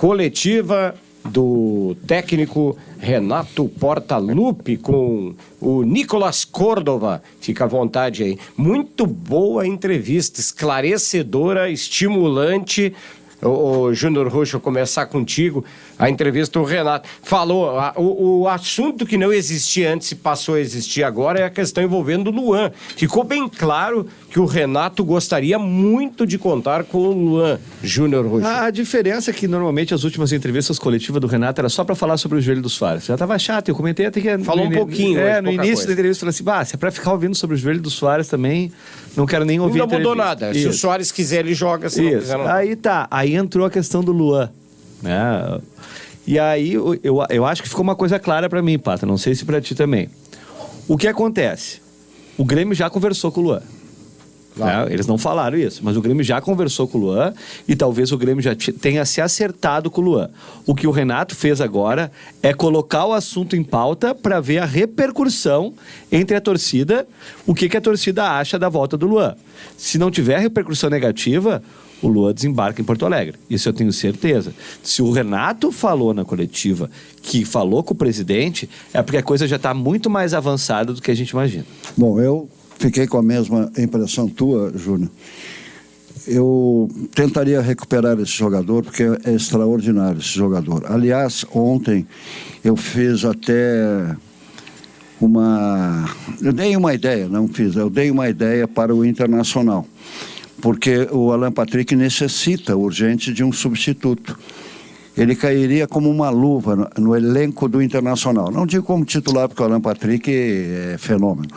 coletiva do técnico Renato Portaluppi com o Nicolas Córdova. Fica à vontade aí. Muito boa entrevista, esclarecedora, estimulante. O Júnior Rocha, começar contigo, a entrevista do Renato. Falou, o assunto que não existia antes e passou a existir agora é a questão envolvendo o Luan. Ficou bem claro que o Renato gostaria muito de contar com o Luan, Júnior Rocha. A diferença é que normalmente as últimas entrevistas coletivas do Renato era só para falar sobre o joelho do Soares. Já estava chato, eu comentei até que... Falou um pouquinho. No início da entrevista, eu falei assim, se é para ficar ouvindo sobre o joelho do Soares também, não quero nem ouvir. Não mudou nada. Se o Soares quiser, ele joga. Se não quiser, não. Aí entrou a questão do Luan, né? E aí eu acho que ficou uma coisa clara para mim, Pata, não sei se para ti também. O que acontece? O Grêmio já conversou com o Luan. Né? Eles não falaram isso, mas o Grêmio já conversou com o Luan e talvez o Grêmio já tenha se acertado com o Luan. O que o Renato fez agora é colocar o assunto em pauta para ver a repercussão entre a torcida, o que a torcida acha da volta do Luan. Se não tiver repercussão negativa, o Luan desembarca em Porto Alegre. Isso eu tenho certeza. Se o Renato falou na coletiva que falou com o presidente, é porque a coisa já está muito mais avançada do que a gente imagina. Bom, eu fiquei com a mesma impressão tua, Júnior. Eu tentaria recuperar esse jogador, porque é extraordinário esse jogador. Aliás, ontem eu fiz até eu dei uma ideia, eu dei uma ideia para o Internacional, porque o Alan Patrick necessita urgente de um substituto. Ele cairia como uma luva no elenco do Internacional. Não digo como titular, porque o Alan Patrick é fenômeno.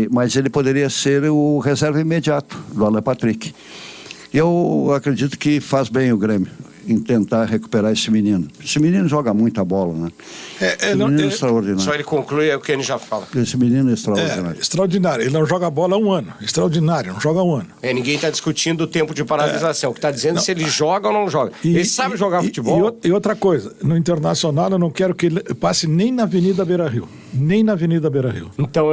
Mas ele poderia ser o reserva imediato do Alan Patrick. Eu acredito que faz bem o Grêmio em tentar recuperar esse menino. Esse menino joga muita bola, né? Esse menino é extraordinário. Só ele conclui, é o que ele já fala. Esse menino é extraordinário. Extraordinário. Ele não joga bola há um ano. Extraordinário, não joga há um ano. Ninguém está discutindo o tempo de paralisação. O que está dizendo se ele joga ou não joga. Ele sabe jogar futebol. E outra coisa, no Internacional eu não quero que ele passe nem na Avenida Beira-Rio. Nem na Avenida Beira-Rio. Então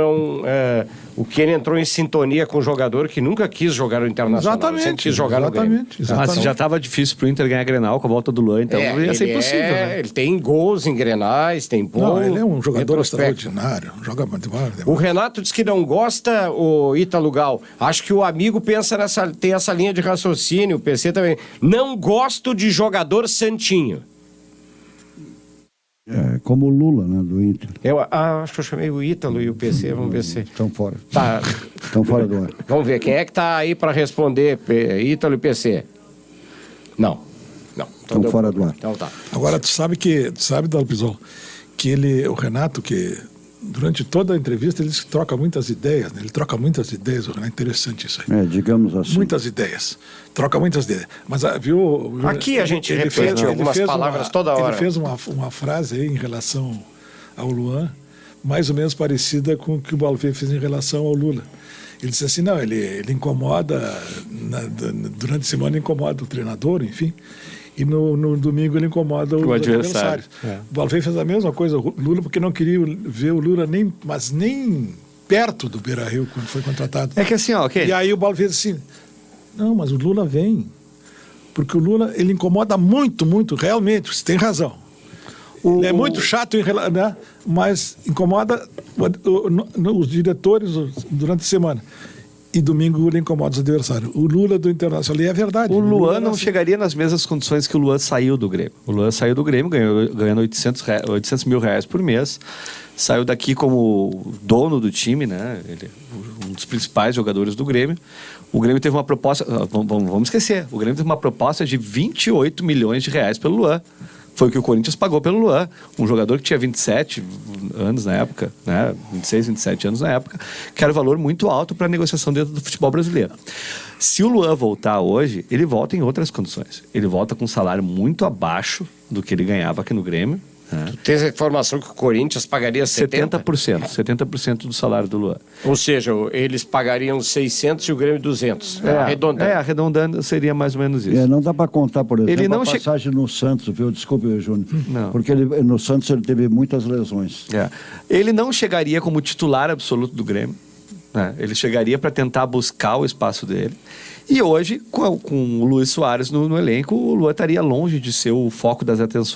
o que ele entrou em sintonia com um jogador que nunca quis jogar no Internacional. Exatamente. Sempre quis jogar no Grêmio. Mas já estava difícil pro Inter ganhar Grenal com a volta do Luan, então ia ser impossível. Né? Ele tem gols em Grenais, tem bom. Não, ele é um jogador extraordinário. Joga muito. O Renato diz que não gosta, o Ítalo Gal. Acho que o amigo tem essa linha de raciocínio, o PC também. Não gosto de jogador santinho. É como o Lula, né, do Inter. Eu acho que eu chamei o Ítalo e o PC, vamos ver se... Estão fora. Tá. Estão fora do ar. Vamos ver, quem é que tá aí para responder, Ítalo e PC? Não. Estão fora do ar. Então tá. Agora, tu sabe, Dalpisol, que o Renato, que durante toda a entrevista ele troca muitas ideias, né? Ele troca muitas ideias, o Renato, é interessante isso aí. Digamos assim. Muitas ideias. Troca muitas ideias. Mas, viu... Aqui a gente repete algumas palavras toda hora. Ele fez uma frase aí em relação ao Luan, mais ou menos parecida com o que o Balvê fez em relação ao Lula. Ele disse assim, ele incomoda, durante a semana incomoda o treinador, enfim, e no domingo ele incomoda o adversário. O Balvê fez a mesma coisa, o Lula, porque não queria ver o Lula nem perto do Beira-Rio quando foi contratado. É que assim, ok. E aí o Balvê disse assim, não, mas o Lula vem, porque o Lula, ele incomoda muito, muito, realmente, você tem razão. Ele é muito chato, né? Mas incomoda os diretores durante a semana. E domingo ele incomoda os adversários. O Lula do Internacional, e é verdade. O Luan não chegaria nas mesmas condições que o Luan saiu do Grêmio. O Luan saiu do Grêmio ganhando 800 mil reais por mês. Saiu daqui como dono do time, né? Ele é um dos principais jogadores do Grêmio. O Grêmio teve uma proposta... Vamos esquecer. O Grêmio teve uma proposta de 28 milhões de reais pelo Luan. Foi o que o Corinthians pagou pelo Luan, um jogador que tinha 27 anos na época, né? 26, 27 anos na época, que era um valor muito alto para a negociação dentro do futebol brasileiro. Se o Luan voltar hoje, ele volta em outras condições. Ele volta com um salário muito abaixo do que ele ganhava aqui no Grêmio. Tu tens a informação que o Corinthians pagaria 70%? 70% do salário do Luan. Ou seja, eles pagariam 600 e o Grêmio 200. Arredondando. Arredondando seria mais ou menos isso. Não dá para contar, por exemplo, ele não a passagem no Santos, viu? Desculpe, Júnior. Não. Porque no Santos ele teve muitas lesões. Ele não chegaria como titular absoluto do Grêmio. né? Ele chegaria para tentar buscar o espaço dele. E hoje, com o Luis Soares no elenco, o Luan estaria longe de ser o foco das atenções.